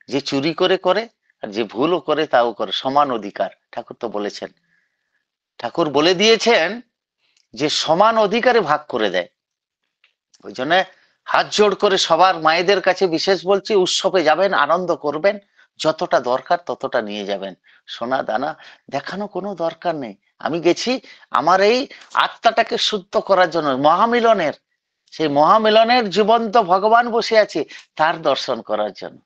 যে চুরি করে করে, আর যে ভুলও করে তাও করে, সমান অধিকার। ঠাকুর তো বলেছেন, ঠাকুর বলে দিয়েছেন যে সমান অধিকারে ভাগ করে দেয়। ওই জন্য হাত জোড় করে সবার মায়েদের কাছে বিশেষ বলছি, উৎসবে যাবেন, আনন্দ করবেন, যতটা দরকার ততটা নিয়ে যাবেন। সোনা দানা দেখানো কোনো দরকার নেই। আমি গেছি আমার এই আত্মাটাকে শুদ্ধ করার জন্য, মহামিলনের, সেই মহামিলনের জীবন্ত ভগবান বসে আছে তার দর্শন করার জন্য।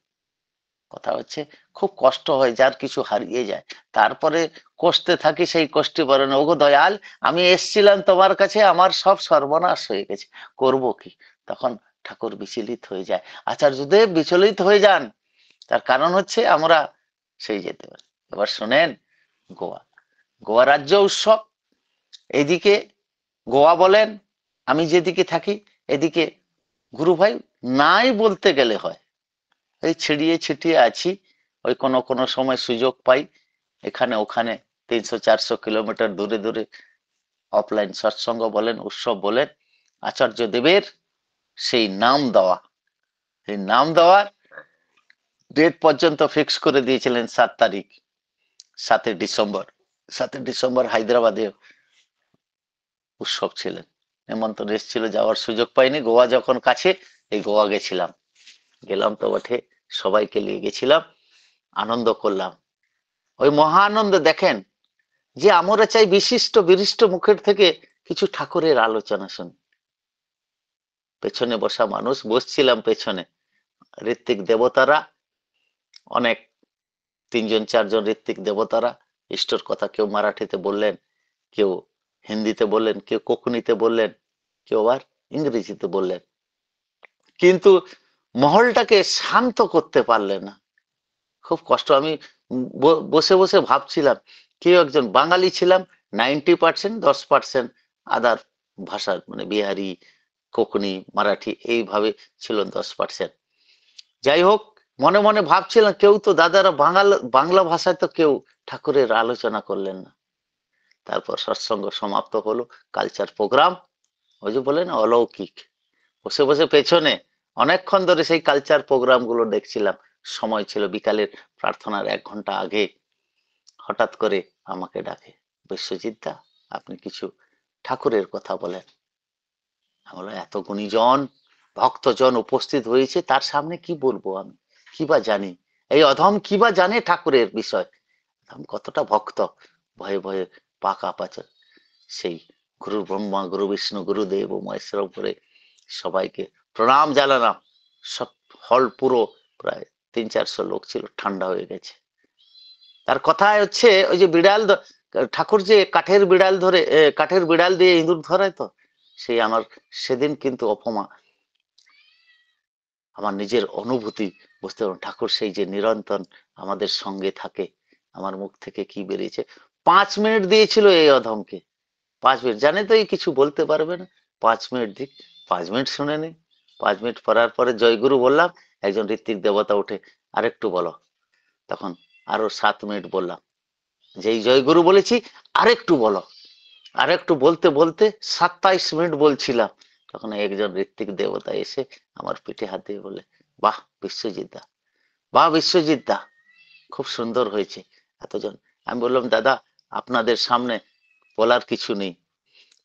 কথা হচ্ছে খুব কষ্ট হয় যার কিছু হারিয়ে যায়, তারপরে কষ্টে থাকি, সেই কষ্টে বলে না, ওগো দয়াল আমি এসছিলাম তোমার কাছে, আমার সব সর্বনাশ হয়ে গেছে, করব কি? তখন ঠাকুর বিচলিত হয়ে যায়, আচার্যদেব বিচলিত হয়ে যান। তার কারণ হচ্ছে আমরা সেই যেতে পারি। এবার শোনেন, গোয়া, গোয়া রাজ্য উৎসব, এইদিকে গোয়া বলেন, আমি যেদিকে থাকি এদিকে গুরু ভাই নাই বলতে গেলে হয়, এই ছিড়িয়ে ছিটিয়ে আছি। ওই কোনো কোনো সময় সুযোগ পাই এখানে ওখানে 300-400 কিলোমিটার দূরে দূরে অফলাইন সৎসঙ্গ বলেন, উৎসব বলেন, আচার্য দেবের সেই নাম দেওয়া, এই নাম দেওয়ার ডেট পর্যন্ত ফিক্স করে দিয়েছিলেন 7 তারিখ, 7 ডিসেম্বর। 7 ডিসেম্বর হায়দ্রাবাদে উৎসব ছিলেন, নিমন্ত্রণ এসেছিল, যাওয়ার সুযোগ পাইনি। গোয়া যখন কাছে, এই গোয়া গেছিলাম, গেলাম তো বটে, সবাইকে নিয়ে গেছিলাম, আনন্দ করলাম। ওই মহা আনন্দ দেখেন, যে আমরা চাই বিশিষ্ট বিশিষ্ট মুখের থেকে কিছু ঠাকুরের আলোচনা শুনি। পেছনে বসা মানুষ, বসছিলাম পেছনে, ঋত্বিক দেবতারা অনেক, 3-4 জন ঋত্বিক দেবতারা ইষ্টর কথা কেউ মারাঠিতে বললেন, কেউ হিন্দিতে বললেন, কেউ কোকনিতে বললেন, কেউ আবার ইংরেজিতে বললেন, কিন্তু মহলটাকে শান্ত করতে পারলেন না। খুব কষ্ট। আমি বসে বসে ভাবছিলাম, কেউ একজন বাঙালি ছিলাম 90%, 10% আদার ভাষার, মানে বিহারি, কোকনি, মারাঠি, এইভাবে ছিল 10%। যাই হোক, মনে মনে ভাবছিলাম, কেউ তো দাদারা বাংলা ভাষায় তো কেউ ঠাকুরের আলোচনা করলেন না। তারপর সৎসঙ্গ সমাপ্ত হলো, কালচার প্রোগ্রাম, ওই যে বলে না অলৌকিক, বসে বসে পেছনে অনেকক্ষণ ধরে সেই কালচার প্রোগ্রাম গুলো দেখছিলাম। সময় ছিল বিকালের প্রার্থনার 1 ঘন্টা আগে। হঠাৎ করে আমাকে ডাকে, বিশ্বজিৎ দা আপনি কিছু ঠাকুরের কথা বলেন। আমরা এত গুণীজন ভক্তজন উপস্থিত হয়েছে, তার সামনে কি বলবো আমি, কি বা জানি, এই অধম কি বা জানে ঠাকুরের বিষয়, আমি কতটা ভক্ত। ভয়ে ভয়ে পাকা পাচন, সেই গুরু ব্রহ্মা গুরু বিষ্ণু গুরুদেব ও মহেশ্বর করে সবাইকে প্রণাম জানালাম। সব হল পুরো প্রায় 300-400 লোক ছিল, ঠান্ডা হয়ে গেছে। তার কথা হচ্ছে, ওই যে বিড়াল ঠাকুর যে কাঠের বিড়াল ধরে, কাঠের বিড়াল দিয়ে ইঁদুর ধরায় তো, সেই আমার সেদিন কিন্তু অপমা, আমার নিজের অনুভূতি বুঝতে পারলাম, ঠাকুর সেই যে নিরন্তর আমাদের সঙ্গে থাকে। আমার মুখ থেকে কি বেরিয়েছে, 5 মিনিট দিয়েছিল এই অধমকে, 5 মিনিট, জানে তো এই কিছু বলতে পারবে না, 5 মিনিট দিক, 5 মিনিট শুনে নি। 5 মিনিট পড়ার পরে জয়গুরু বললাম, একজন ঋত্বিক দেবতা উঠে আরেকটু বলো, তখন আরো 7 মিনিট বললাম, যেই জয়গুরু বলেছি আরেকটু বলো, আরেকটু বলতে বলতে 27 মিনিট বলছিলাম, তখন একজন ঋত্বিক দেবতা এসে আমার পিঠে হাত দিয়ে বলে, বাহ বিশ্বজিৎ দা, বাহ বিশ্বজিৎ দা, খুব সুন্দর হয়েছে। এতজন, আমি বললাম দাদা আপনাদের সামনে বলার কিছু নেই,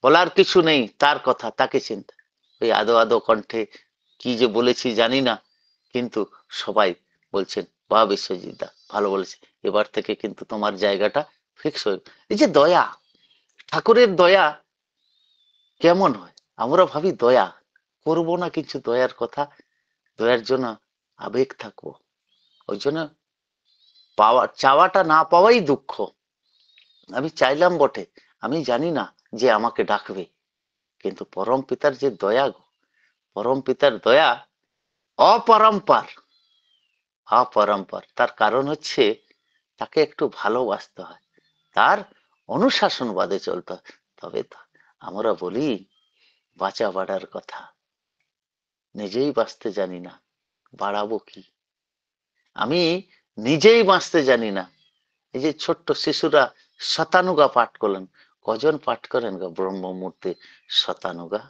বলার কিছু নেই, তার কথা তাকে চিন্তা। ওই আদো আদো কণ্ঠে কি যে বলেছি জানি না, কিন্তু সবাই বলছেন বাহ বিশ্বজিৎ দা ভালো বলেছে, এবার থেকে কিন্তু তোমার জায়গাটা ফিক্স হয়ে। এই যে দয়া, ঠাকুরের দয়া কেমন হয়, আমরা ভাবি দয়া করব না, কিছু দয়ার কথা, দয়ার জন্য আবেগ থাকবো, ওই জন্য পাওয়া চাওয়াটা না পাওয়াই দুঃখ। আমি চাইলাম বটে, আমি জানি না যে আমাকে ডাকবে, কিন্তু পরম পিতার যে দয়া গো, পরম পিতার দয়া অপরম্পার, অপরম্পার। তার কারণ হচ্ছে তাকে একটু ভালোবাসতে হয়, তার অনুশাসন বাদে চলতে হয়। তবে তো আমরা বলি বাঁচা বাড়ার কথা, নিজেই বাঁচতে জানি না, বাড়াবো কি? আমি নিজেই বাঁচতে জানি না। এই যে ছোট্ট শিশুরা শতানুগা পাঠ করলেন, কজন পাঠ করেন গো ব্রহ্মমূর্তি শতানুগা?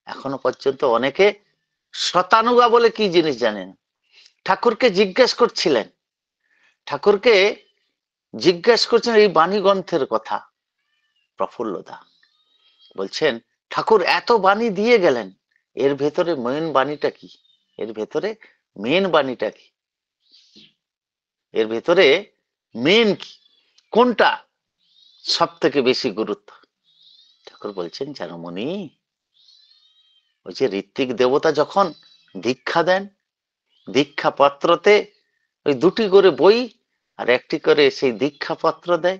এখনো পর্যন্ত অনেকে শতানুগা বলে কি জিনিস জানে না। ঠাকুরকে জিজ্ঞেস করছিলেন, ঠাকুরকে জিজ্ঞেস করছেন এই বাণী গ্রন্থের কথা। প্রফুল্লদা বলছেন ঠাকুর এত বাণী দিয়ে গেলেন, এর ভেতরে মেন বাণীটা কি? এর ভেতরে মেন বাণীটা কি? এর ভেতরে মেন কি, কোনটা সব থেকে বেশি গুরুত্ব? ঠাকুর বলছেন জানো মনি, ওই যে ঋত্বিক দেবতা যখন দীক্ষা দেন, দীক্ষা পত্রতে ওই দুটি করে বই আর একটি করে সেই দীক্ষা পত্র দেয়।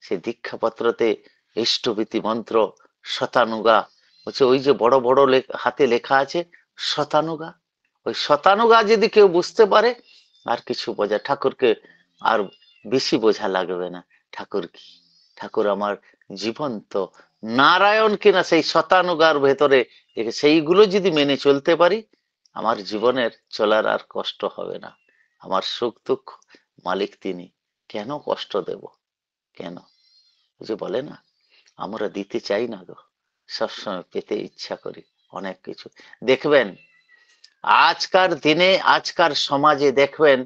সেই দীক্ষা পত্রতে ইষ্টভীতি মন্ত্র, শতানুগা, হচ্ছে ওই যে বড় বড় হাতে লেখা আছে শতানুগা। ওই শতানুগা যদি কেউ বুঝতে পারে, আর কিছু বোঝা ঠাকুরকে আর বেশি বোঝা লাগবে না। ঠাকুর কি? ঠাকুর আমার জীবন্ত নারায়ণ কিনা সেই শতানুগার ভেতরে, সেইগুলো যদি মেনে চলতে পারি, আমার জীবনের চলার আর কষ্ট হবে না। আমার সুখ দুঃখ মালিক তিনি, কেন কষ্ট দেব? কেন? যে বলে না, আমরা দিতে চাই না গো, সবসময় পেতে ইচ্ছা করি অনেক কিছু। দেখবেন আজকার দিনে, আজকার সমাজে দেখবেন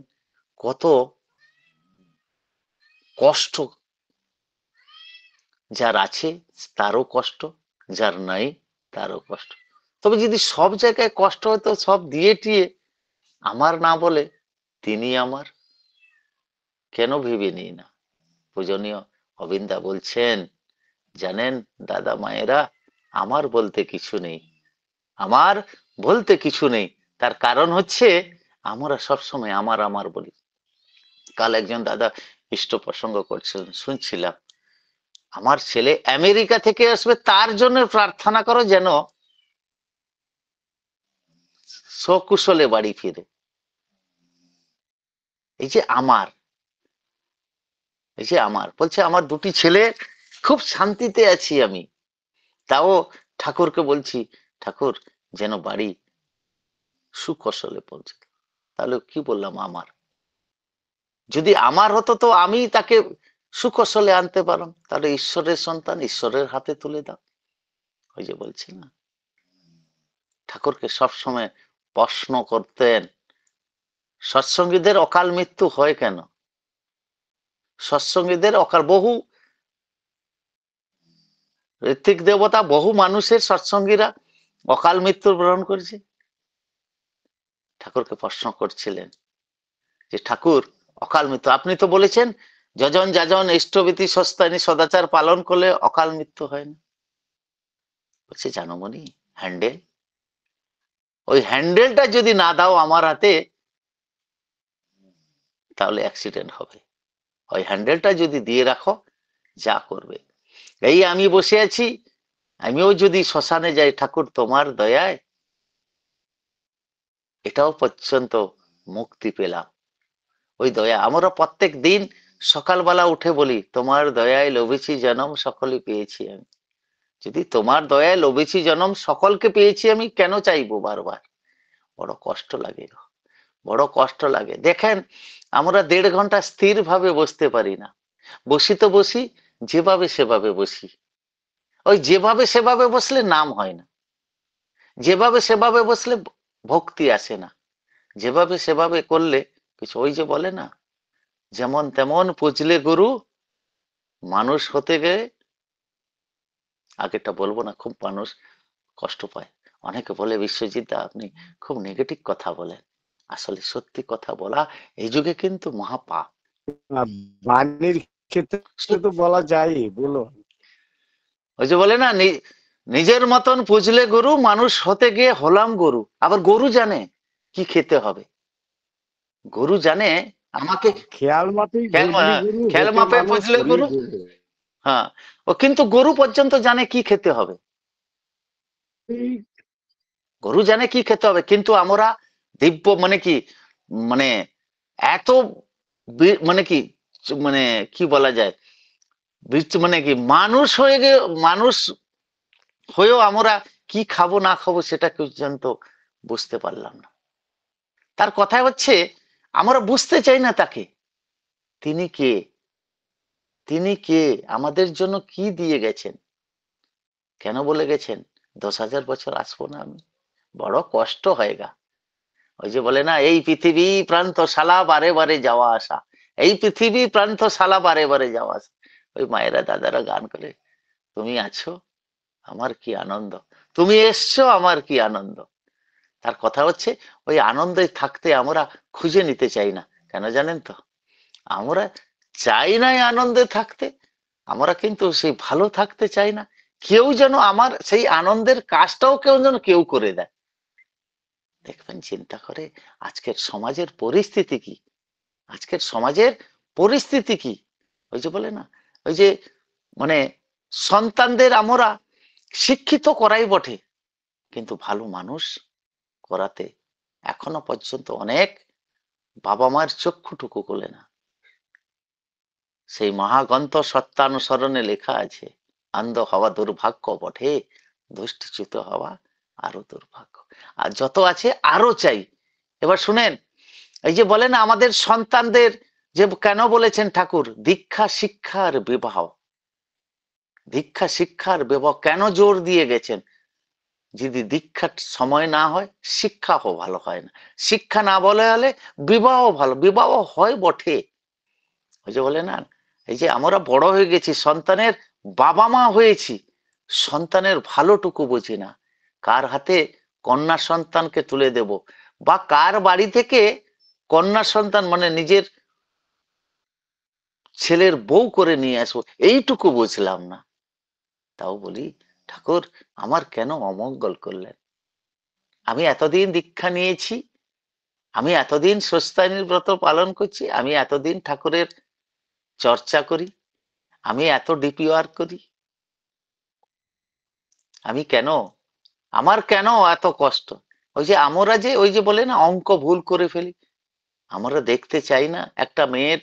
কত কষ্ট, যার আছে তারও কষ্ট, যার নাই তারও কষ্ট। তবে যদি সব জায়গায় কষ্ট হতো, সব দিয়ে টিয়ে আমার না বলে তিনি আমার, কেন ভেবে নিই না? পূজনীয় অবিন্দা বলছেন, জানেন দাদা মায়েরা, আমার বলতে কিছু নেই, আমার বলতে কিছু নেই। তার কারণ হচ্ছে আমরা সবসময় আমার আমার বলি। কাল একজন দাদা ইষ্ট প্রসঙ্গ করছিলেন, শুনছিলাম, আমার ছেলে আমেরিকা থেকে আসবে, তার জন্য প্রার্থনা করো যেন সকুশলে বাড়ি ফিরে। এই যে আমার, এই যে আমার বলছে, আমার দুটি ছেলে, খুব শান্তিতে আছি আমি, তাও ঠাকুরকে বলছি ঠাকুর যেন বাড়ি সুকৌশলে পৌঁছে। তাহলে কি বললাম? আমার, যদি আমার হতো তো আমি তাকে সুকৌশলে আনতে পারলাম। তাহলে ঈশ্বরের সন্তান, ঈশ্বরের হাতে তুলে দাও। ওই যে বলছি না, ঠাকুরকে সবসময় প্রশ্ন করতেন, সৎসঙ্গীদের অকাল মৃত্যু হয় কেন? সৎসঙ্গীদের অকাল, বহু ঋত্বিক দেবতা, বহু মানুষের সৎসঙ্গীরা অকাল মৃত্যু বরণ করেছে। ঠাকুরকে প্রশ্ন করছিলেন যে ঠাকুর অকাল মৃত্যু, আপনি তো বলেছেন যজন যাজন ইষ্টভীতি সস্তানি সদাচার পালন করলে অকাল মৃত্যু হয় না। বলছে জানো মনি, হ্যান্ডেল, ওই হ্যান্ডেলটা যদি না দাও আমার হাতে, তাহলে অ্যাক্সিডেন্ট হবে। ওই হ্যান্ডেলটা যদি দিয়ে রাখো, যা করবে। এই আমি বসে আছি, আমিও যদি শ্মশানে যাই, ঠাকুর তোমার দয়ায় এটাও পর্যন্ত মুক্তি পেলাম। ওই দয়া আমরা প্রত্যেক দিন সকালবেলা উঠে বলি, তোমার দয়ায় লভেছি জনম সকলে পেয়েছি আমি। যদি তোমার দয়ায় লভেছি জনম সকলকে পেয়েছি আমি, কেন চাইবো বারবার? বড় কষ্ট লাগে, বড় কষ্ট লাগে। দেখেন আমরা 1.5 ঘন্টা স্থির ভাবে বসতে পারি না। বসি তো বসি, যেভাবে সেভাবে বসি। ওই যেভাবে সেভাবে বসলে নাম হয় না, যেভাবে সেভাবে বসলে ভক্তি আসে না, যেভাবে সেভাবে করলে কিছু। ওই যে বলে না, যেমন তেমন পুজলে গুরু, মানুষ হতে গেলে, আগেটা বলবো না, খুব মানুষ কষ্ট পায়। অনেকে বলে বিশ্বজিৎ দা আপনি খুব নেগেটিভ কথা বলেন। আসলে সত্যি কথা বলা এই যুগে কিন্তু মহাপাপ। বাণীর ক্ষেত্রে তো বলা যায়, বলো। ওই যে বলে না, নিজের মতন পুজলে গরু, মানুষ হতে গিয়ে হলাম গরু। আবার গরু জানে কি খেতে হবে, গরু জানে আমাকে খেয়াল মাফিক বুঝলি গুরু, খেয়াল হতে মাপে মানুষ পুজলে হরি গরু। গুরু। হ্যাঁ, ও কিন্তু গরু পর্যন্ত জানে কি খেতে হবে, গরু জানে কি খেতে হবে। কিন্তু আমরা দিব্য মানে কি, মানে এত মানে কি, মানে কি বলা যায়, মানে কি মানুষ হয়ে গে, মানুষ হয়েও আমরা কি খাবো না খাবো সেটা পর্যন্ত বুঝতে পারলাম না। তার কথা হচ্ছে আমরা বুঝতে চাই না তাকে, তিনি কে, তিনি কে, আমাদের জন্য কি দিয়ে গেছেন, কেন বলে গেছেন 10,000 বছর আসবো না আমি। বড় কষ্ট হয় গা, ওই যে বলে না, এই পৃথিবী প্রান্ত শালা বারে বারে যাওয়া আসা, এই পৃথিবী প্রান্ত শালা বারে বারে যাওয়া আসা। ওই মায়েরা দাদারা গান করে, তুমি আছো আমার কি আনন্দ, তুমি এসছো আমার কি আনন্দ। তার কথা হচ্ছে ওই আনন্দে থাকতে আমরা খুঁজে নিতে চাই না। কেন জানেন তো? আমরা চাই না এই আনন্দে থাকতে, আমরা কিন্তু সেই ভালো থাকতে চাই না। কেউ যেন আমার সেই আনন্দের কাজটাও কেউ যেন কেউ করে দেয়। দেখবেন, চিন্তা করে আজকের সমাজের পরিস্থিতি কি, আজকের সমাজের পরিস্থিতি কি। ওই যে বলে না, ওই যে মানে সন্তানদের আমরা শিক্ষিত করাই বটে, কিন্তু ভালো মানুষ করাতে এখনো পর্যন্ত অনেক বাবা মার চক্ষুটুকু কোলে না। সেই মহাগ্রন্থ সত্যানুসরণে লেখা আছে, অন্ধ হওয়া দুর্ভাগ্য বটে, দৃষ্টিচ্যুত হওয়া আরো দুর্ভাগ্য। আর যত আছে আরো চাই। এবার শুনেন, এই যে বলেন আমাদের সন্তানদের, যে কেন বলেছেন ঠাকুর দীক্ষা শিক্ষার বিবাহ, দীক্ষা শিক্ষার বিবাহ কেন জোর দিয়ে গেছেন? যদি দীক্ষার সময় না হয় শিক্ষাও ভালো হয় না, শিক্ষা না বলে হলে বিবাহ ভালো, বিবাহ হয় বটে। ওই যে বলে না, এই যে আমরা বড় হয়ে গেছি, সন্তানের বাবা মা হয়েছি, সন্তানের ভালোটুকু বুঝি না। কার হাতে কন্যা সন্তানকে তুলে দেব, বা কার বাড়ি থেকে কন্যা সন্তান মানে নিজের ছেলের বউ করে নিয়ে আসবো, এইটুকু বুঝলাম না। তাও বলি, ঠাকুর আমার কেন অমঙ্গল করলেন? আমি এতদিন দীক্ষা নিয়েছি, আমি এতদিন সস্তায়নীর ব্রত পালন করছি, আমি এতদিন ঠাকুরের চর্চা করি, আমি এত ডিপি ওয়ার্ক করি, আমি কেন, আমার কেন এত কষ্ট? ওই যে আমরা যে ওই যে বলে না অঙ্ক ভুল করে ফেলি, আমরা দেখতে চাই না একটা মেয়ের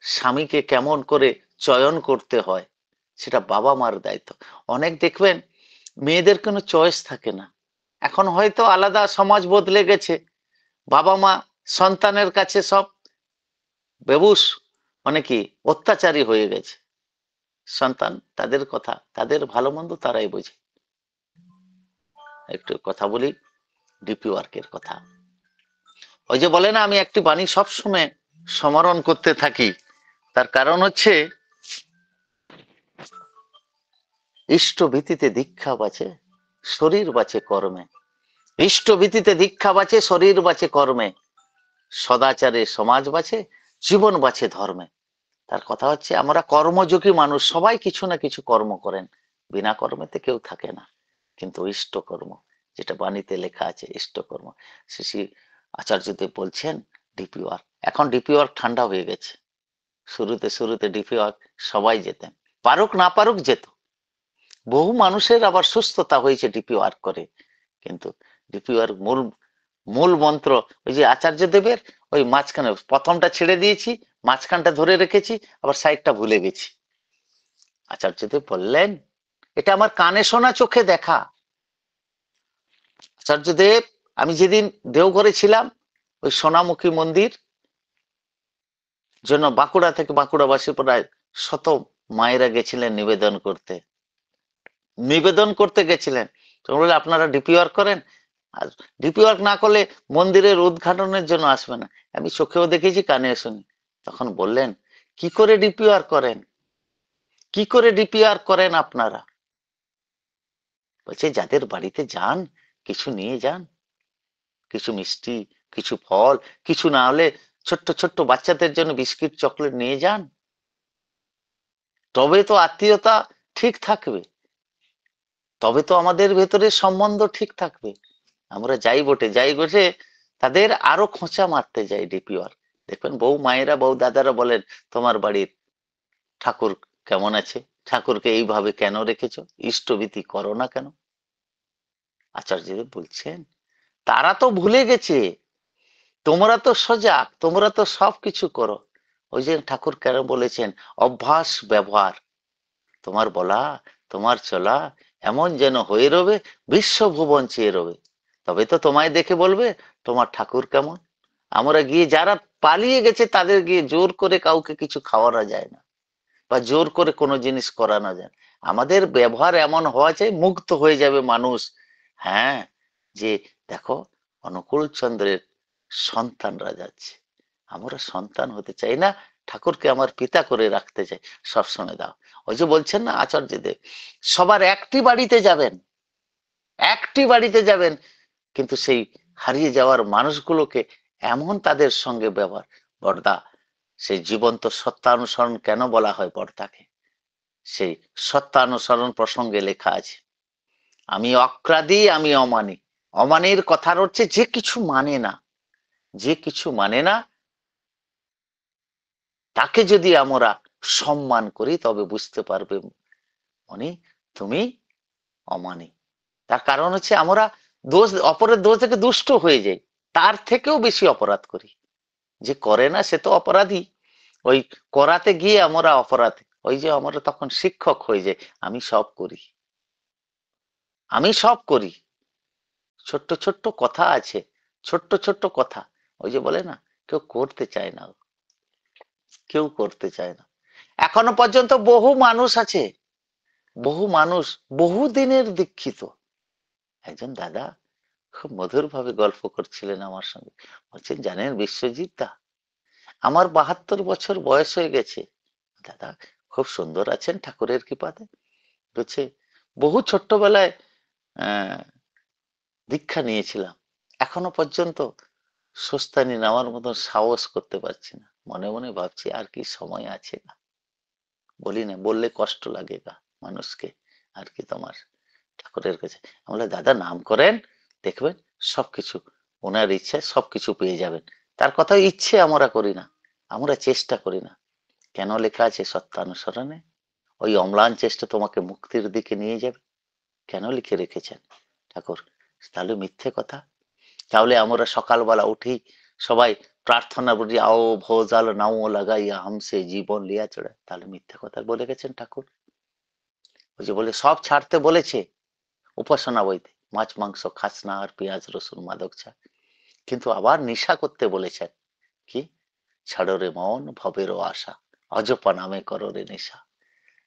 স্বামীকে কেমন করে চয়ন করতে হয়, সেটা বাবা মার দায়িত্ব। অনেক দেখবেন মেয়েদের কোনো চয়েস থাকে না, এখন হয়তো আলাদা সমাজ বদলে গেছে, বাবা মা সন্তানের কাছে সব বেবুস, মানে কি অত্যাচারী হয়ে গেছে। সন্তান তাদের কথা, তাদের ভালো মন্দ তারাই বোঝে। একটু কথা বলি ডিপি ওয়ার্কের কথা। ওই যে বলে না, আমি একটি বাণী সবসময় স্মরণ করতে থাকি, তার কারণ হচ্ছে ইষ্ট ভীতিতে দীক্ষা বাঁচে, শরীর বাঁচে কর্মে। ইষ্ট ভীতিতে দীক্ষা বাঁচে, শরীর বাঁচে কর্মে, সদাচারে সমাজ বাঁচে, জীবন বাঁচে ধর্মে। তার কথা হচ্ছে আমরা কর্মযোগী মানুষ, সবাই কিছু না কিছু কর্ম করেন, বিনা কর্মেতে কেউ থাকে না। কিন্তু ইষ্ট কর্ম, যেটা বাণীতে লেখা আছে ইষ্ট কর্ম, শ্রী আচার্যদেব বলছেন ডিপি ওয়ার্ক। এখন ডিপি ওয়ার্ক ঠান্ডা হয়ে গেছে, শুরুতে শুরুতে ডিপি ওয়ার্ক সবাই যেতেন, পারুক না পারুক যেত। বহু মানুষের আবার সুস্থতা হয়েছে ডিপি ওয়ার্ক করে। কিন্তু ডিপি ওয়ার্ক মূল মূল মন্ত্র ওই যে আচার্য দেবের, ওই মাঝখানে প্রথমটা ছেড়ে দিয়েছি, মাঝখানটা ধরে রেখেছি, আবার সাইডটা ভুলে গেছি। আচার্যদেব বললেন, এটা আমার কানে শোনা চোখে দেখা। আচার্যদেব, আমি যেদিন দেওঘরে ছিলাম, ওই সোনামুখী মন্দির জন্য বাঁকুড়া থেকে, বাঁকুড়াবাসী প্রায় শত মায়েরা গেছিলেন নিবেদন করতে, নিবেদন করতে গেছিলেন। তো বললে আপনারা ডিপি ওয়ার্ক করেন, আর ডিপি ওয়ার্ক না করলে মন্দিরের উদ্ঘাটনের জন্য আসবে না। আমি চোখেও দেখেছি, কানে শুনি। তখন বললেন, কি করে ডিপি ওয়ার্ক করেন, কি করে ডিপি ওয়ার্ক করেন আপনারা? বলছে যাদের বাড়িতে যান কিছু নিয়ে যান, কিছু মিষ্টি, কিছু ফল, কিছু না হলে ছোট্ট ছোট্ট বাচ্চাদের জন্য বিস্কিট চকলেট নিয়ে যান, তবে তো আত্মীয়তা ঠিক থাকবে, তবে তো আমাদের ভেতরে সম্বন্ধ ঠিক থাকবে। আমরা যাই বটে যাই বটে তাদের আরো খোঁচা মারতে যাই ডিপি ওয়ার্ক। দেখবেন বউ মায়েরা বউ দাদারা বলেন, তোমার বাড়ির ঠাকুর কেমন আছে, ঠাকুরকে এইভাবে কেন রেখেছো, ইষ্টভীতি করো না কেন? আচার্যদেব বলছেন, তারা তো ভুলে গেছে, তোমরা তো সজাগ, তোমরা তো সবকিছু করো। ওই যে ঠাকুর কেন বলেছেন, অভ্যাস ব্যবহার, তোমার বলা তোমার চলা এমন যেন হয়ে রবে, বিশ্বভুবন চেয়ে রবে, তবে তো তোমায় দেখে বলবে তোমার ঠাকুর কেমন। আমরা গিয়ে যারা পালিয়ে গেছে তাদের গিয়ে জোর করে কাউকে কিছু খাওয়ানো যায় না, বা জোর করে কোনো জিনিস করানো যায় না। আমাদের ব্যবহার এমন হওয়া চাই, মুগ্ধ হয়ে যাবে মানুষ। হ্যাঁ, যে দেখো অনুকূল চন্দ্রের সন্তানরা যাচ্ছে, আমরা সন্তান হতে চাই না, ঠাকুরকে আমার পিতা করে রাখতে চাই, সবসময় দাও। ওই যে বলছেন না আচার্যদেব, সবার একটি বাড়িতে যাবেন, একটি বাড়িতে যাবেন, কিন্তু সেই হারিয়ে যাওয়ার মানুষগুলোকে এমন তাদের সঙ্গে ব্যবহার। বর্দা, সেই জীবন্ত সত্যানুসরণ কেন বলা হয় বর্দাকে? সেই সত্যানুসরণ প্রসঙ্গে লেখা আছে, আমি অক্রাদি, আমি অমানি। অমানির কথার হচ্ছে যে কিছু মানে না, যে কিছু মানে না তাকে যদি আমরা সম্মান করি তবে বুঝতে পারবে মনি তুমি অমানি। তার কারণ হচ্ছে আমরা দোষ, অপরের দোষ থেকে দুষ্ট হয়ে যাই, তার থেকেও বেশি অপরাধ করি। যে করে না সে তো অপরাধী, ওই করাতে গিয়ে আমরা অপরাধ, ওই যে আমরা তখন শিক্ষক হয়ে যাই, আমি সব করি, আমি সব করি। ছোট্ট ছোট্ট কথা আছে, ছোট্ট ছোট্ট কথা, ওই যে বলে না, কেউ করতে চায় না, কেউ করতে চায় না। এখনো পর্যন্ত বহু মানুষ আছে, বহু মানুষ বহু দিনের দীক্ষিত। একজন দাদা খুব মধুর ভাবে গল্প করছিলেন আমার সঙ্গে, বলছেন জানেন বিশ্বজিৎ দা, আমার 72 বছর বয়স হয়ে গেছে। দাদা খুব সুন্দর আছেন ঠাকুরের কৃপাতে। বলছে বহু ছোট্টবেলায় আহ দীক্ষা নিয়েছিলাম, এখনো পর্যন্ত সুস্তানি নামার মতন সাহস করতে পারছি না। মনে মনে ভাবছি আর কি সময় আছে না, বলি না, বললে কষ্ট লাগে গা মানুষকে, আর কি তোমার ঠাকুরের কাছে। আমরা দাদা নাম করেন, দেখবেন সবকিছু ওনার ইচ্ছে, সবকিছু পেয়ে যাবেন। তার কথা ইচ্ছে আমরা করি না, আমরা চেষ্টা করি না। কেন লেখা আছে সত্যানুসরণে, ওই অম্লান চেষ্টা তোমাকে মুক্তির দিকে নিয়ে যাবে, কেন লিখে রেখেছেন ঠাকুর? তাহলে মিথ্যে কথা। তাহলে আমরা সকালবেলা উঠেই সবাই প্রার্থনা করি, আও ভোজাল নাও লাগাইয়া হামসে জীবন লিয়া চড়ে, তাহলে মিথ্যে কথা বলে গেছেন ঠাকুর। ওই যে বলে সব ছাড়তে বলেছে উপাসনা বইতে, মাছ মাংস খাস না, আর পেঁয়াজ রসুন মাদক চা, কিন্তু আবার নেশা করতে বলেছেন, কি ছাড়ো রে মন ভবেরও আশা, অজপা নামে করো রে নেশা।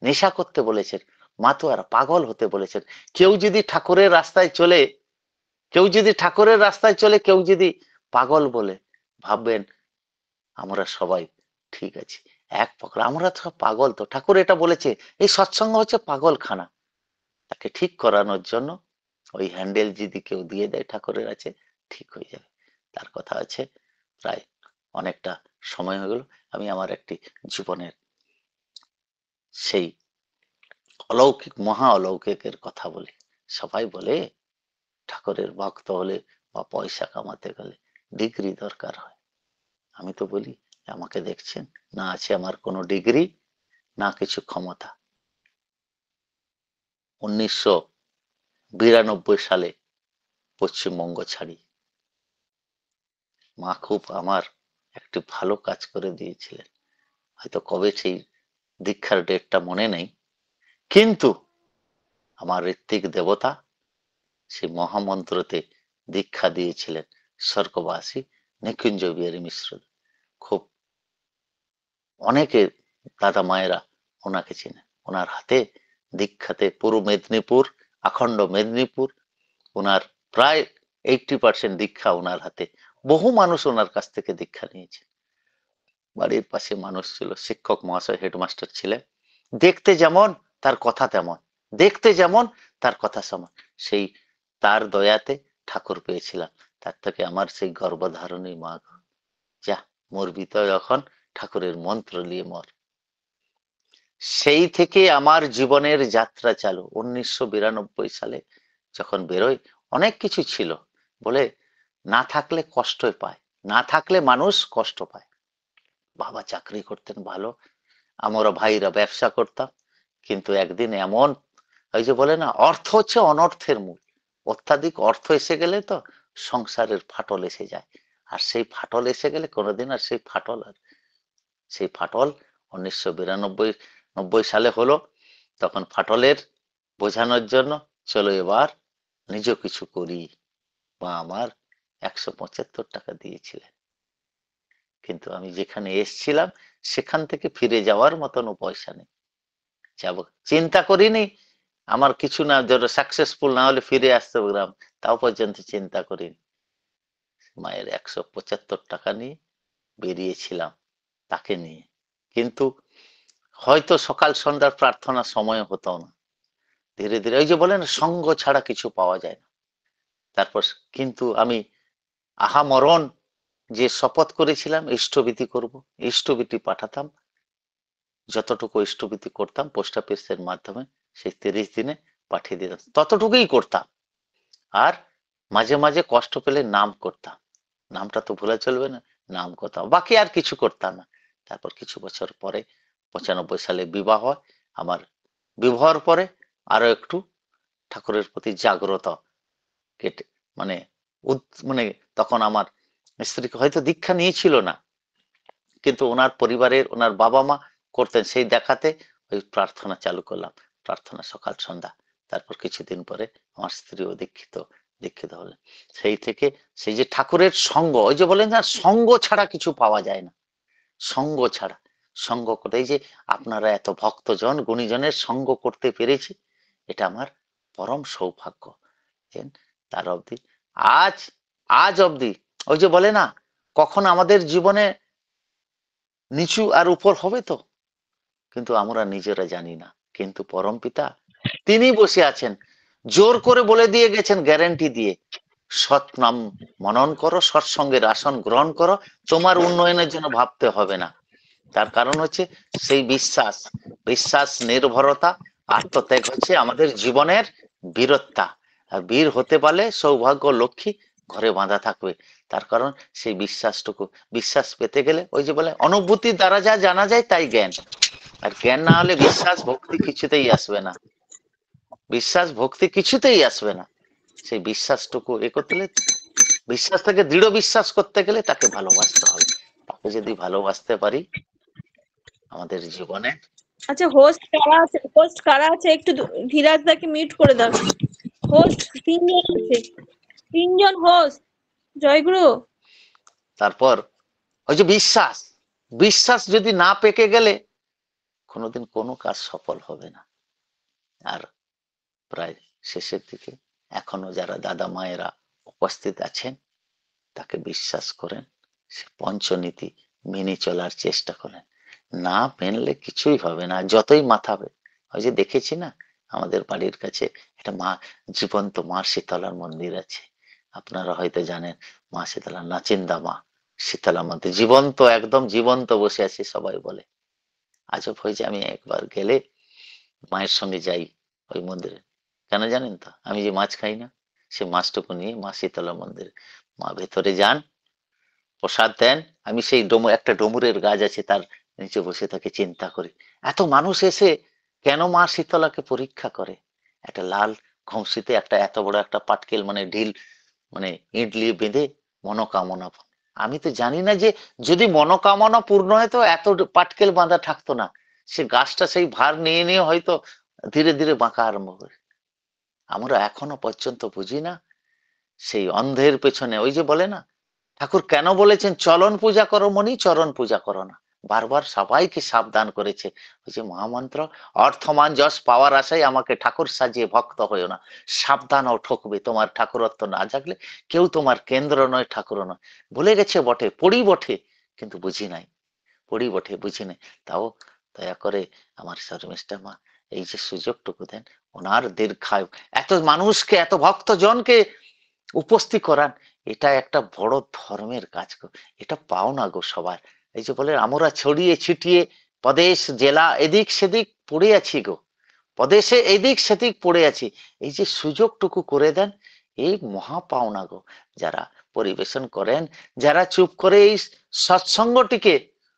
নেশা করতে বলেছেন, মাতোয়ারা পাগল হতে বলেছেন। কেউ যদি ঠাকুরের রাস্তায় চলে, কেউ যদি ঠাকুরের রাস্তায় চলে, কেউ যদি পাগল বলে, ভাববেন আমরা সবাই ঠিক আছি, এক প্রকার আমরা তো সব পাগল। তো ঠাকুর এটা বলেছে, এই সৎসঙ্গ হচ্ছে পাগলখানা। তাকে ঠিক করানোর জন্য ওই হ্যান্ডেল যদি কেউ দিয়ে দেয় ঠাকুরের আছে, ঠিক হয়ে যাবে। তার কথা আছে। প্রায় অনেকটা সময় হয়ে গেল, আমি আমার একটি জীবনের সেই অলৌকিক মহা অলৌকিকের কথা বলি। সবাই বলে ঠাকুরের ভক্ত হলে বা পয়সা কামাতে গেলে ডিগ্রি দরকার হয়। আমি তো বলি আমাকে দেখছেন, না আছে আমার কোনো ডিগ্রি, না কিছু ক্ষমতা। 1992 সালে পশ্চিমবঙ্গ ছাড়ি। মা খুব আমার একটি ভালো কাজ করে দিয়েছিলেন, হয়তো কবে সেই দীক্ষার ডেটটা মনে নেই, কিন্তু আমার ঋত্বিক দেবতা সেই মহামন্ত্রতে দীক্ষা দিয়েছিলেন স্বর্গবাসী নিকুঞ্জ বিহারী মিশ্র। খুব অনেকে দাদা মায়েরা ওনাকে চেনে, ওনার হাতে দীক্ষাতে পুরো মেদিনীপুর, আখণ্ড মেদিনীপুর, ওনার প্রায় 80% দীক্ষা ওনার হাতে। বহু মানুষ ওনার কাছ থেকে দীক্ষা নিয়েছে। বাড়ির পাশে মানুষ ছিল, শিক্ষক মহাশয়, হেডমাস্টার ছিলেন। দেখতে যেমন তার কথা তেমন, দেখতে যেমন তার কথা সমান। সেই তার দয়াতে ঠাকুর পেয়েছিলাম। তার থেকে আমার সেই গর্ভধারণী মা, যা মরবি তো যখন ঠাকুরের মন্ত্র নিয়ে মর। সেই থেকে আমার জীবনের যাত্রা চালু। 1992 সালে যখন বেরোই, অনেক কিছু ছিল, বলে না থাকলে কষ্ট পায়, না থাকলে মানুষ কষ্ট পায়। বাবা চাকরি করতেন ভালো, আমরা ভাইরা ব্যবসা করতাম, কিন্তু একদিন এমন, ওই যে বলে না, অর্থ হচ্ছে অনর্থের মূল। অত্যাধিক অর্থ এসে গেলে তো সংসারের ফাটল এসে যায়, আর সেই ফাটল এসে গেলে কোনোদিন আর সেই ফাটল, আর সেই ফাটল 1992-90 সালে হলো। তখন ফাটলের বোঝানোর জন্য চলো এবার নিজ কিছু করি, বা আমার 175 টাকা দিয়েছিলেন, কিন্তু আমি যেখানে এসছিলাম সেখান থেকে ফিরে যাওয়ার মতনও পয়সা নেই। যাবো চিন্তা করিনি, আমার কিছু না, ধরো সাকসেসফুল না হলে ফিরে আসতে গ্রাম, তাও পর্যন্ত চিন্তা করিনি। মায়ের 175 টাকা নিয়ে বেরিয়েছিলাম তাকে নিয়ে। কিন্তু হয়তো সকাল সন্ধ্যার প্রার্থনা সময় হতো না। ধীরে ধীরে ওই যে বলেন সঙ্গ ছাড়া কিছু পাওয়া যায় না। তারপর কিন্তু আমি আহামরণ যে শপথ করেছিলাম ইষ্টভীতি করব, ইষ্টভীতি পাঠাতাম। যতটুকু ইষ্টভীতি করতাম পোস্ট অফিসের মাধ্যমে সেই 30 দিনে পাঠিয়ে দিতাম, ততটুকুই করতাম। আর মাঝে মাঝে কষ্ট পেলে নাম করতাম, নামটা তো ভুলে চলবে না, নাম করতাম, বাকি আর কিছু করতাম না। তারপর কিছু বছর পরে 95 সালে বিবাহ হয় আমার। বিবাহের পরে আরো একটু ঠাকুরের প্রতি জাগ্রত কেটে মানে মানে তখন আমার স্ত্রী হয়তো দীক্ষা নিয়েছিল না, কিন্তু ওনার পরিবারের ওনার বাবা মা করতেন, সেই দেখাতে ওই প্রার্থনা চালু করলাম, প্রার্থনা সকাল সন্ধ্যা। তারপর কিছুদিন পরে আমার স্ত্রীও দীক্ষিত হলেন। সেই থেকে সেই যে ঠাকুরের সঙ্গ, ওই যে বলেন না সঙ্গ ছাড়া কিছু পাওয়া যায় না, সঙ্গ ছাড়া, সঙ্গ করে এই যে আপনারা এত ভক্তজন গুণীজনের সঙ্গ করতে পেরেছি, এটা আমার পরম সৌভাগ্য। তার অবধি আজ আজ অবধি ওই যে বলে না কখন আমাদের জীবনে নিচু আর উপর হবে, তো কিন্তু আমরা নিজেরা জানি না। কিন্তু পরমপিতা তিনি বসে আছেন, জোর করে বলে দিয়ে গেছেন গ্যারান্টি দিয়ে, সৎ নাম মনন করো, সৎসঙ্গের আসন গ্রহণ করো, তোমার উন্নয়নের জন্য ভাবতে হবে না। তার কারণ হচ্ছে সেই বিশ্বাস, বিশ্বাস নির্ভরতা আত্মত্যাগ হচ্ছে আমাদের জীবনের বীরত্বা। আর বীর হতে পারলে সৌভাগ্য লক্ষ্মী ঘরে বাঁধা থাকবে। তার কারণ সেই বিশ্বাসটুকু, বিশ্বাস পেতে গেলে ওই যে বলে অনুভূতির দ্বারা যা জানা যায় তাই জ্ঞান। আর জ্ঞান না হলে বিশ্বাস ভক্তি কিছুতেই আসবে না, বিশ্বাস ভক্তি কিছুতেই আসবে না। সেই বিশ্বাসটুকু এ করতে গেলে, বিশ্বাস থেকে দৃঢ় বিশ্বাস করতে গেলে তাকে ভালোবাসতে হবে। তাকে যদি ভালোবাসতে পারি আমাদের জীবনে। আচ্ছা, হোস্ট কারা আছে একটু ধীরাজ দাকে মিউট করে দাও। হোস্ট 3 জন আছে, 3 জন হোস্ট। জয়গুরু। তারপর ওই যে বিশ্বাস, বিশ্বাস যদি না পেকে গেলে কোনোদিন কোনো কাজ সফল হবে না। আর প্রায় শেষের দিকে এখনো যারা দাদা মায়েরা উপস্থিত আছেন তাকে বিশ্বাস করেন, সে পঞ্চনীতি মেনে চলার চেষ্টা করেন, না মেনলে কিছুই হবে না, যতই মাথাবে। ওই যে দেখেছি না আমাদের বাড়ির কাছে একটা মা, জীবন্ত মা শীতলার মন্দির আছে, আপনারা হয়তো জানেন। মা শীতলা নাচিন্দা মা শীতলা মন্দির জীবন্ত, একদম জীবন্ত বসে আছে, সবাই বলে। আজব হয়েছে, আমি একবার গেলে মায়ের সঙ্গে যাই ওই মন্দিরে, কেন জানেন তো? আমি যে মাছ খাই না, সে মাছটুকু নিয়ে মা শীতলা মন্দিরে, মা ভেতরে যান, প্রসাদ দেন, আমি সেই একটা ডমুরের গাছ আছে তার নিচে বসে থাকি, চিন্তা করি এত মানুষ এসে কেন মা শীতলাকে পরীক্ষা করে। একটা লাল ঘংসিতে একটা এত বড় একটা পাটকেল মানে ঢিল মানে ইডলি বেঁধে মনোকামনা, আমি তো জানি না যে যদি মনোকামনা পূর্ণ হয় তো এত পাটকেল বাঁধা থাকতো না, সে গাছটা সেই ভার নিয়ে নিয়ে হয়তো ধীরে ধীরে বাঁকা আরম্ভ করে। আমরা এখনো পর্যন্ত বুঝি না সেই অন্ধের পেছনে। ওই যে বলে না ঠাকুর কেন বলেছেন চলন পূজা করো মনি, চরণ পূজা করো না, বারবার সবাইকে সাবধান করেছে। ওই যে মহামন্ত্র, অর্থমান যশ পাওয়ার আশায় আমাকে ঠাকুর সাজিয়ে ভক্ত হয়েও না, সাবধান ও ঠকবে, তোমার ঠাকুরত্ব না জাগলে কেউ তোমার কেন্দ্র নয়, ঠাকুর নয়। ভুলে গেছে বটে, পড়ি বটে, কিন্তু বুঝি নাই, পড়ি বটে বুঝি নাই। তাও দয়া করে আমার শর্মিষ্ঠা মা এই যে সুযোগটুকু দেন, ওনার দীর্ঘায়ু, এত মানুষকে এত ভক্তজনকে উপস্থিত করান, এটা একটা বড় ধর্মের কাজ গো, এটা পাও না গো সবার। এই যে বলে আমরা ছড়িয়ে ছিটিয়ে প্রদেশ জেলা এদিক সেদিক পড়ে আছি গো, প্রদেশে এদিক সেদিক পড়ে আছি, এই যে সুযোগটুকু করে দেন, এই মহা পাওনা গো। যারা পরিবেশন করেন, যারা চুপ করে এই সৎসঙ্গটিকে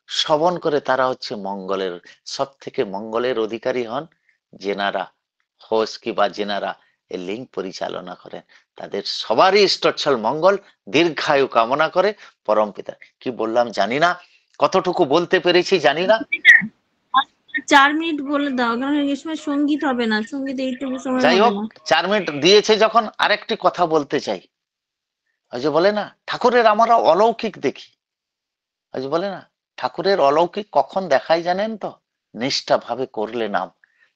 শ্রবণ করে, তারা হচ্ছে মঙ্গলের, সব থেকে মঙ্গলের অধিকারী হন যেনারা হোস কি বা যেনারা এই লিঙ্ক পরিচালনা করেন, তাদের সবারই ইষ্টচ্ছল মঙ্গল দীর্ঘায়ু কামনা করে পরমপিতা। কি বললাম জানি না, কতটুকু বলতে পেরেছি জানি না। 4 মিনিট বলে দাও, কারণ এই সময় সঙ্গীত হবে না, সঙ্গীত এইটুকু সময় যাই হবে হোক, না। 4 মিনিট দিয়েছে যখন আরেকটি কথা বলতে চাই। ওই যে বলে না ঠাকুরের আমরা অলৌকিক দেখি, ওই যে বলে না ঠাকুরের অলৌকিক কখন দেখাই জানেন তো? নিষ্ঠা ভাবে করলে নাম।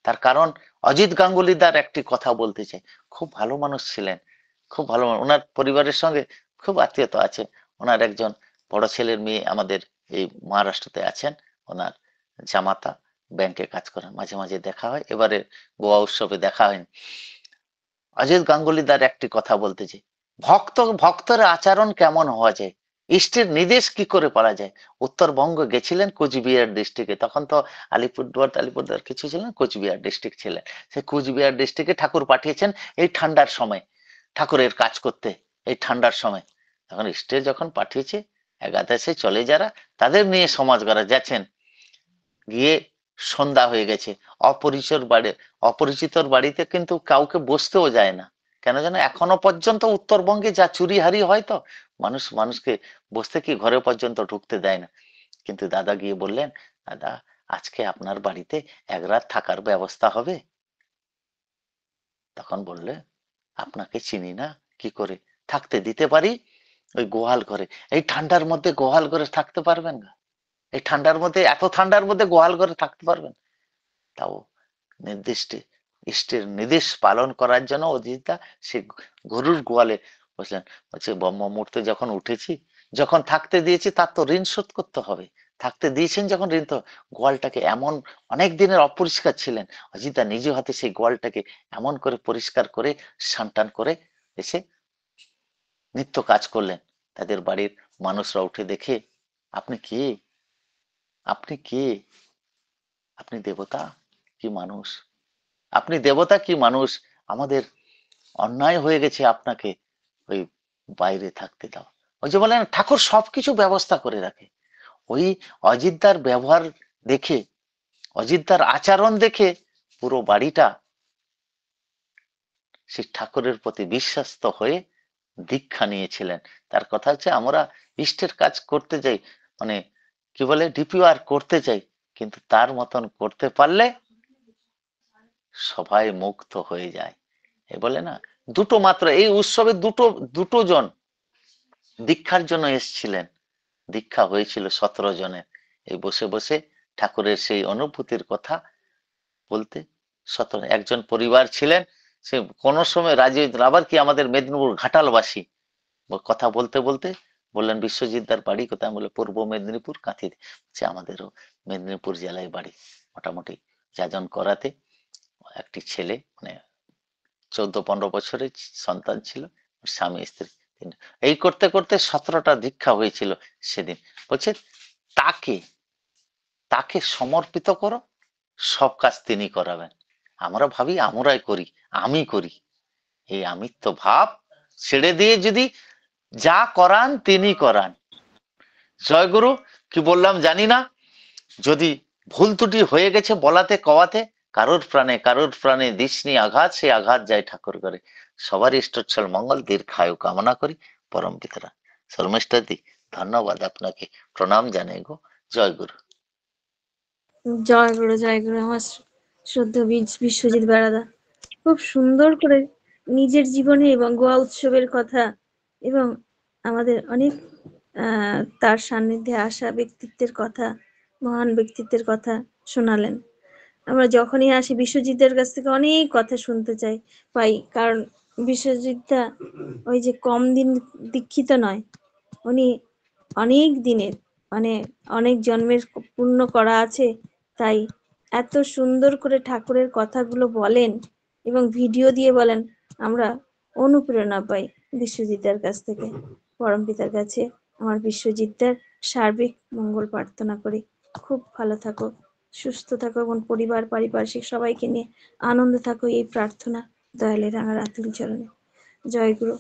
তার কারণ অজিত গাঙ্গুলিদার একটি কথা বলতে চাই, খুব ভালো মানুষ ছিলেন, খুব ভালো ওনার পরিবারের সঙ্গে খুব আত্মীয়তা আছে। ওনার একজন বড় ছেলের মেয়ে আমাদের এই মহারাষ্ট্রতে আছেন, ওনার জামাতা ব্যাংকে কাজ করেন, মাঝে মাঝে দেখা হয়, এবারে গোয়া উৎসবে দেখা হয়নি। অজিত গাঙ্গুলিদার একটি কথা বলতে চাই, ভক্তের আচরণ কেমন হওয়া যায়, ইষ্টের নির্দেশ কি করে পাওয়া যায়। উত্তরবঙ্গ গেছিলেন কোচবিহার ডিস্ট্রিক্টে, তখন তো আলিপুরদুয়ার কিছু ছিলেন, কোচবিহার ডিস্ট্রিক্ট ছিলেন। সেই কোচবিহার ডিস্ট্রিক্টে ঠাকুর পাঠিয়েছেন এই ঠান্ডার সময় ঠাকুরের কাজ করতে, এই ঠান্ডার সময়। তখন ইষ্টে যখন পাঠিয়েছে, একাদশে চলে যারা, তাদের নিয়ে সমাজ গড়া যাচ্ছেন, গিয়ে সন্ধ্যা হয়ে গেছে, অপরিচিতর বাড়িতে কিন্তু কাউকে বসতেও যায় না। কেন জানো, এখনো পর্যন্ত উত্তরবঙ্গে যা চুরি হারি হয়, তো মানুষকে বসতে কি ঘরে পর্যন্ত ঢুকতে দেয় না। কিন্তু দাদা গিয়ে বললেন, দাদা আজকে আপনার বাড়িতে এক রাত থাকার ব্যবস্থা হবে? তখন বললে, আপনাকে চিনি না, কি করে থাকতে দিতে পারি? ওই গোয়াল ঘরে, এই ঠান্ডার মধ্যে গোয়াল ঘরে থাকতে পারবেন না? এই ঠান্ডার মধ্যে, এত ঠান্ডার মধ্যে গোয়াল ঘরে থাকতে পারবেন? তাও নির্দিষ্ট ইষ্টের নির্দেশ পালন করার জন্য অজিতদা সে গরুর গোয়ালে বসলেন। বলছে, ব্রহ্ম মুহূর্তে যখন উঠেছি, যখন থাকতে দিয়েছি, তার তো ঋণ শোধ করতে হবে। থাকতে দিয়েছেন যখন, ঋণ তো, গোয়ালটাকে এমন, অনেক দিনের অপরিষ্কার ছিলেন, অজিতদা নিজ হাতে সেই গোয়ালটাকে এমন করে পরিষ্কার করে সানটান করে এসে নিত্য কাজ করলেন। তাদের বাড়ির মানুষরা উঠে দেখে, আপনি কে? আপনি কে? আপনি দেবতা কি মানুষ? আপনি দেবতা কি মানুষ? আমাদের অন্যায় হয়ে গেছে আপনাকে ওই বাইরে থাকতে দাও। ওই যে বলেন, ঠাকুর সবকিছু ব্যবস্থা করে রাখে। ওই অজিতদার ব্যবহার দেখে, অজিতদার আচরণ দেখে পুরো বাড়িটা সেই ঠাকুরের প্রতি বিশ্বাস্ত হয়ে দীক্ষা নিয়েছিলেন। তার কথা হচ্ছে, আমরা ইষ্টের কাজ করতে যাই, মানে কি বলে, ডিপিআর করতে চাই, কিন্তু তার মতন করতে পারলে সবাই মুক্ত হয়ে যায়। এ বলে না, দুটো মাত্র এই উৎসবে দুটো জন দীক্ষার জন্য এসেছিলেন, দীক্ষা হয়েছিল 17 জনের। এই বসে বসে ঠাকুরের সেই অনুভূতির কথা বলতে, 17 একজন পরিবার ছিলেন, সে কোন সময় রাজি হইতেন। আবার কি, আমাদের মেদিনীপুর ঘাটালবাসী কথা বলতে বলতে বললেন, বিশ্বজিৎদার বাড়ি কোথায়? বলে, পূর্ব মেদিনীপুর কাঁথিতে। আমাদেরও মেদিনীপুর জেলায় বাড়ি, মোটামুটি যাজন করাতে একটি ছেলে, মানে 14-15 বছরের সন্তান ছিল, স্বামী স্ত্রী। এই করতে করতে 17টা দীক্ষা হয়েছিল সেদিন। বলছে, তাকে তাকে সমর্পিত করো, সব কাজ তিনি করাবেন। আমরা ভাবি আমরাই করি, আমি করি। এই আমিত্ব ভাব ছেড়ে দিয়ে যদি যা করান তিনি করান। জয়গুরু, কি বললাম জানি না, যদি ভুল ত্রুটি হয়ে গেছে বলাতে কওয়াতে, কারোর প্রাণে দিসনি আঘাত, সে আঘাত যায় ঠাকুর করে। সবারই ইষ্টচ্ছল মঙ্গল দীর্ঘায়ু কামনা করি। পরম পিতরা শর্মিষ্ঠাদি, ধন্যবাদ আপনাকে, প্রণাম জানাই গো। জয় গুরু। জয় গুরু আমার শ্রদ্ধা বিশ্বজিৎ বেড়াদা খুব সুন্দর করে নিজের জীবনে এবং গোয়া উৎসবের কথা এবং আমাদের অনেক তার সান্নিধ্যে আসা ব্যক্তিত্বের কথা, মহান ব্যক্তিত্বের কথা শোনালেন। আমরা যখনই আসি বিশ্বজিতের কাছ থেকে অনেক কথা শুনতে পাই, কারণ বিশ্বজিৎদা ওই যে কম দিন দীক্ষিত নয়, উনি অনেক দিনের, মানে অনেক জন্মের পূর্ণ করা আছে, তাই এত সুন্দর করে ঠাকুরের কথাগুলো বলেন এবং ভিডিও দিয়ে বলেন। আমরা অনুপ্রেরণা পাই বিশ্বজিতের কাছ থেকে। পরমপিতার কাছে আমার বিশ্বজিৎদার সার্বিক মঙ্গল প্রার্থনা করি। খুব ভালো থাকো, সুস্থ থাকো এবং পরিবার পারিপার্শ্বিক সবাইকে নিয়ে আনন্দ থাকো, এই প্রার্থনা দয়ালের রাঙা রাতুল চরণে। জয় গুরু।